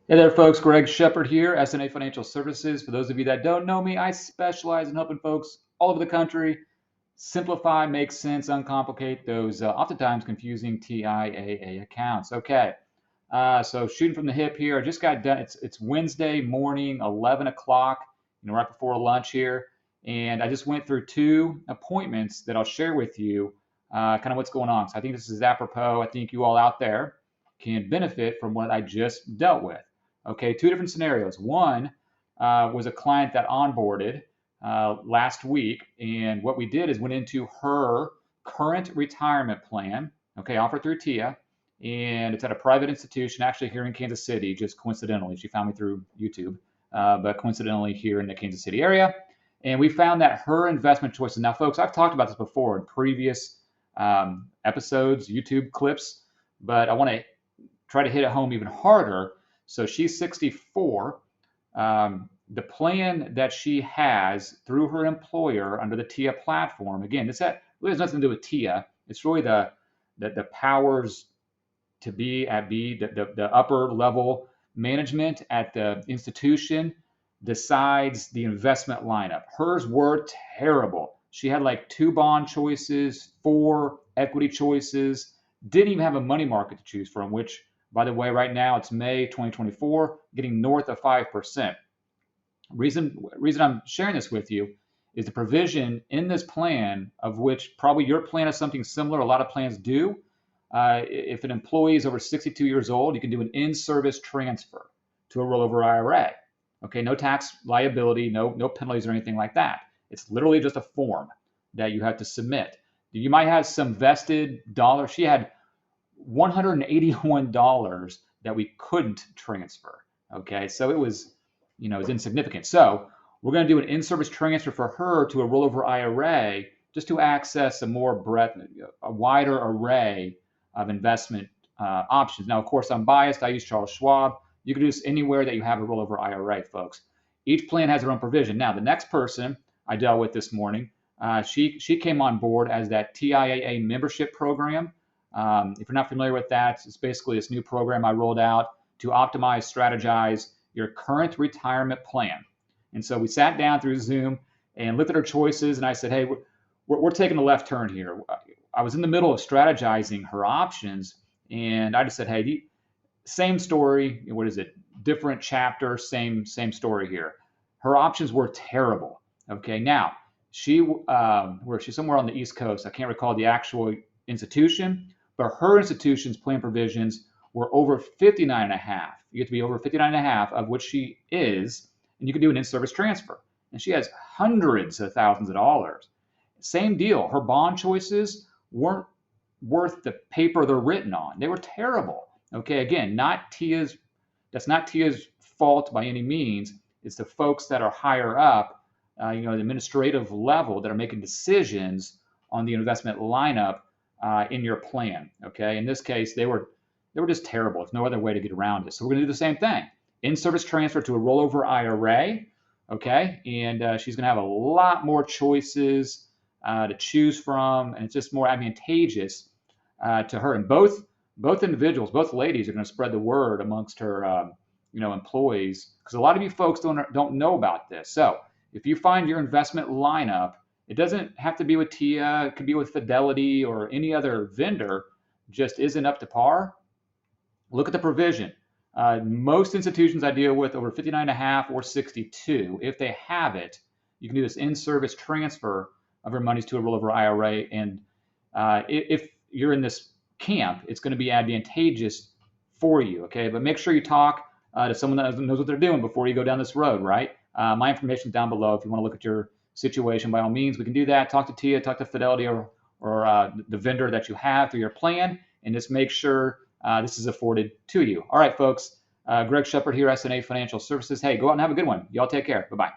Hey there, folks. Greg Shepard here, SNA Financial Services. For those of you that don't know me, I specialize in helping folks all over the country simplify, make sense, uncomplicate those oftentimes confusing TIAA accounts. Okay, so shooting from the hip here. I just got done. It's Wednesday morning, 11 o'clock, right before lunch here, and I just went through two appointments that I'll share with you, kind of what's going on. So I think this is apropos. I think you all out there can benefit from what I just dealt with. Okay, two different scenarios. One was a client that onboarded last week, and what we did is went into her current retirement plan, okay, offered through TIAA, and it's at a private institution, actually here in Kansas City, just coincidentally. She found me through YouTube, but coincidentally here in the Kansas City area. And we found that her investment choices, now folks, I've talked about this before in previous episodes, YouTube clips, but I want to try to hit it home even harder. So she's 64. The plan that she has through her employer under the TIAA platform, again, this really has nothing to do with TIAA. It's really the powers to be at the upper level management at the institution decides the investment lineup. Hers were terrible. She had like 2 bond choices, 4 equity choices, didn't even have a money market to choose from, which, by the way, right now it's May 2024, getting north of 5%. Reason I'm sharing this with you is the provision in this plan, of which probably your plan has something similar. A lot of plans do. If an employee is over 62 years old, you can do an in-service transfer to a rollover IRA. Okay, no tax liability, no penalties or anything like that. It's literally just a form that you have to submit. You might have some vested dollars. She had $181 that we couldn't transfer. Okay, so it was, it was insignificant. So we're going to do an in-service transfer for her to a rollover IRA just to access a more breadth, a wider array of investment options. Now, of course, I'm biased. I use Charles Schwab. You can do this anywhere that you have a rollover IRA, folks. Each plan has their own provision. Now, the next person I dealt with this morning, she came on board as that TIAA membership program. If you're not familiar with that, it's basically this new program I rolled out to optimize, strategize your current retirement plan. And so we sat down through Zoom and looked at her choices, and I said, hey, we're taking a left turn here. I was in the middle of strategizing her options, and I just said, hey, same story. What is it? Different chapter, same story here. Her options were terrible. Okay, now she's somewhere on the East Coast. I can't recall the actual institution, but her institution's plan provisions were over 59 and a half. You have to be over 59 and a half, of which she is, and you can do an in-service transfer. And she has hundreds of thousands of dollars. Same deal. Her bond choices weren't worth the paper they're written on. They were terrible. Okay, again, that's not TIAA's fault by any means. It's the folks that are higher up, the administrative level, that are making decisions on the investment lineup in your plan. Okay, in this case, they were just terrible. There's no other way to get around it. So we're going to do the same thing: in-service transfer to a rollover IRA. Okay, and she's going to have a lot more choices to choose from, and it's just more advantageous to her. And both individuals, both ladies, are going to spread the word amongst her, employees, because a lot of you folks don't know about this. So if you find your investment lineup, it doesn't have to be with TIAA, it could be with Fidelity or any other vendor, just isn't up to par. Look at the provision. Most institutions I deal with over 59 and a half or 62, if they have it, you can do this in-service transfer of your monies to a rollover IRA. And if you're in this camp, it's going to be advantageous for you. Okay, but make sure you talk to someone that knows what they're doing before you go down this road, right? My information is down below. If you want to look at your situation, by all means, we can do that. Talk to TIAA, talk to Fidelity, or the vendor that you have through your plan, and just make sure this is afforded to you. All right, folks. Greg Shepard here, SNA Financial Services. Hey, go out and have a good one. Y'all take care. Bye-bye.